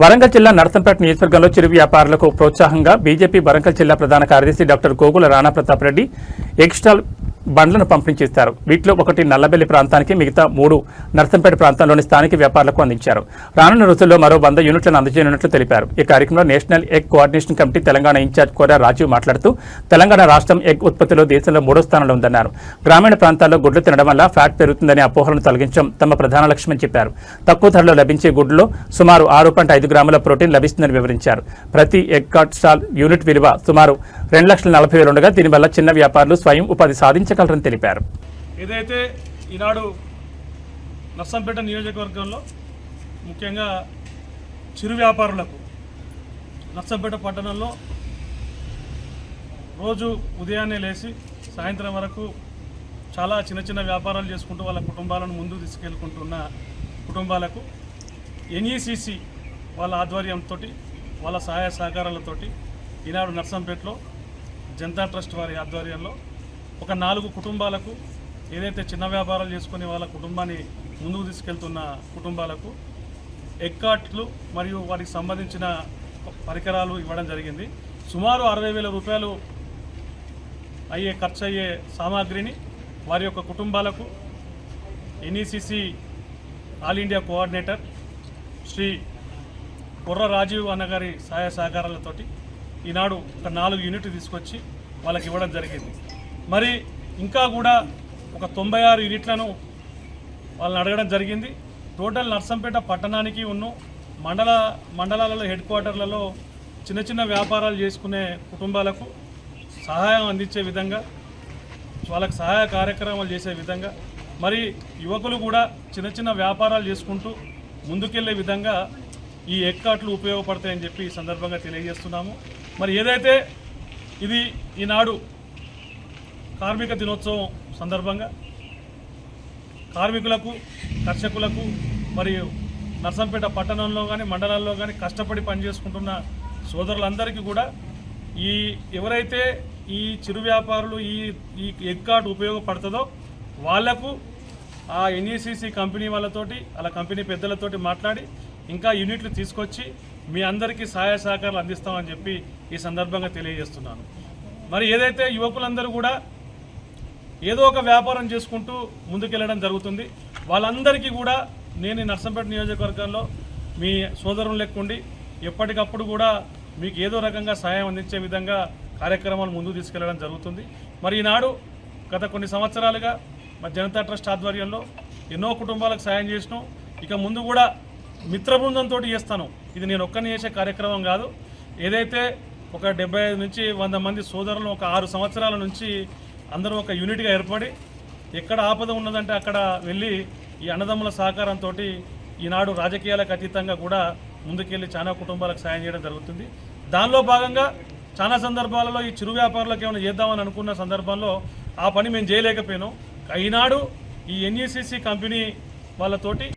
వరంగల్ జిల్లా నర్సంపేట నియోజకవర్గంలో చిరు వ్యాపారులకు ప్రోత్సాహంగా బీజేపీ వరంగల్ జిల్లా ప్రధాన కార్యదర్శి డాక్టర్ గోగుల రాణా ప్రతాప్ రెడ్డి ఎక్స్టాల్ బండ్లను పంపిణీ చేశారు. వీటిలో ఒకటి నల్లబెల్లి ప్రాంతానికి, మిగతా 3 నర్సంపేట ప్రాంతంలోని స్థానిక వ్యాపారులకు అందించారు. రానున్న రోజుల్లో మరో 100 యూనిట్లను అందజేయనున్నట్లు తెలిపారు. ఈ కార్యక్రమంలో national egg coordination committee Telangana incharge Kora Rajiv మాట్లాడుతూ తెలంగాణ రాష్ట్రం ఎగ్ ఉత్పత్తిలో దేశంలో 3వ స్థానంలో ఉందన్నారు. గ్రామీణ ప్రాంతాల్లో గుడ్లు తినడం వల్ల ఫ్యాట్ పెరుగుతుందనే అపోహలను తొలగించడం తమ ప్రధాన లక్ష్యమని చెప్పారు. తక్కువ ధరలో లభించే గుడ్లలో సుమారు 6.5 గ్రాముల ప్రోటీన్ లభిస్తుందని వివరించారు. ప్రతి ఎగ్ కార్ట్ స్టాల్ యూనిట్ విలువ సుమారు 2,40,000 ఉండగా దీనివల్ల చిన్న వ్యాపారులు స్వయం ఉపాధి సాధించగలరని తెలిపారు. ఏదైతే ఈనాడు నర్సంపేట నియోజకవర్గంలో ముఖ్యంగా చిరు వ్యాపారులకు నర్సంపేట పట్టణంలో రోజు ఉదయాన్నే లేచి సాయంత్రం వరకు చాలా చిన్న చిన్న వ్యాపారాలు చేసుకుంటూ వాళ్ళ కుటుంబాలను ముందుకు తీసుకెళ్తున్న కుటుంబాలకు ఎన్ఈసిసి వాళ్ళ ఆధ్వర్యంతో, వాళ్ళ సహాయ సహకారాలతోటి ఈనాడు నర్సంపేటలో జనతా ట్రస్ట్ వారి ఆధ్వర్యంలో ఒక 4 కుటుంబాలకు, ఏదైతే చిన్న వ్యాపారాలు చేసుకుని వాళ్ళ కుటుంబాన్ని ముందుకు తీసుకెళ్తున్న కుటుంబాలకు ఎగ్ కార్ట్లు మరియు వాటికి సంబంధించిన పరికరాలు ఇవ్వడం జరిగింది. సుమారు 60,000 రూపాయలు ఖర్చు అయ్యే సామాగ్రిని వారి యొక్క కుటుంబాలకు NECC all India coordinator Shri Kurra Rajiv అన్నగారి సహాయ సహకారాలతోటి ఈనాడు ఒక 4 యూనిట్లు తీసుకొచ్చి వాళ్ళకి ఇవ్వడం జరిగింది. మరి ఇంకా కూడా ఒక 96 యూనిట్లను వాళ్ళని అడగడం జరిగింది. టోటల్ నర్సంపేట పట్టణానికి ఉన్న మండలాలలో హెడ్ క్వార్టర్లలో చిన్న చిన్న వ్యాపారాలు చేసుకునే కుటుంబాలకు సహాయం అందించే విధంగా, వాళ్ళకి సహాయ కార్యక్రమాలు చేసే విధంగా, మరి యువకులు కూడా చిన్న చిన్న వ్యాపారాలు చేసుకుంటూ ముందుకెళ్లే విధంగా ఈ ఎగ్ కార్ట్లు ఉపయోగపడతాయని చెప్పి ఈ సందర్భంగా తెలియజేస్తున్నాము. మరి ఏదైతే ఇది ఈనాడు కార్మిక దినోత్సవం సందర్భంగా కార్మికులకు, కర్షకులకు మరియు నర్సంపేట పట్టణంలో కానీ మండలాల్లో కానీ కష్టపడి పనిచేసుకుంటున్న సోదరులందరికీ కూడా ఎవరైతే ఈ చిరు వ్యాపారులు ఈ ఎగ్ కార్డు ఉపయోగపడుతుందో వాళ్లకు ఆ ఎన్ఈసిసి కంపెనీ వాళ్ళతోటి, అలా కంపెనీ పెద్దలతోటి మాట్లాడి ఇంకా యూనిట్లు తీసుకొచ్చి మీ అందరికీ సహాయ సహకారాలు అందిస్తామని చెప్పి ఈ సందర్భంగా తెలియజేస్తున్నాను. మరి ఏదైతే యువకులందరూ కూడా ఏదో ఒక వ్యాపారం చేసుకుంటూ ముందుకెళ్ళడం జరుగుతుంది, వాళ్ళందరికీ కూడా నేను నర్సంపేట నియోజకవర్గంలో మీ సోదరులు లెక్కుండి ఎప్పటికప్పుడు కూడా మీకు ఏదో రకంగా సహాయం అందించే విధంగా కార్యక్రమాలు ముందుకు తీసుకెళ్లడం జరుగుతుంది. మరి ఈనాడు గత కొన్ని సంవత్సరాలుగా మా జనతా ట్రస్ట్ ఆధ్వర్యంలో ఎన్నో కుటుంబాలకు సాయం చేసినాం. ఇక ముందు కూడా మిత్ర బృందంతో చేస్తాను. ఇది నేను ఒక్కరిని చేసే కార్యక్రమం కాదు. ఏదైతే ఒక 75 నుంచి 100 మంది సోదరులు ఒక 6 సంవత్సరాల నుంచి అందరూ ఒక యూనిట్గా ఏర్పడి ఎక్కడ ఆపద ఉన్నదంటే అక్కడ వెళ్ళి ఈ అన్నదమ్ముల సహకారంతో ఈనాడు రాజకీయాలకు అతీతంగా కూడా ముందుకెళ్ళి చాలా కుటుంబాలకు సాయం చేయడం జరుగుతుంది. దానిలో భాగంగా చాలా సందర్భాలలో ఈ చిరు వ్యాపారులకు ఏమైనా చేద్దామని అనుకున్న సందర్భంలో ఆ పని మేము చేయలేకపోయినాం. ఈనాడు ఈ ఎన్ఈసిసి కంపెనీ వాళ్ళతోటి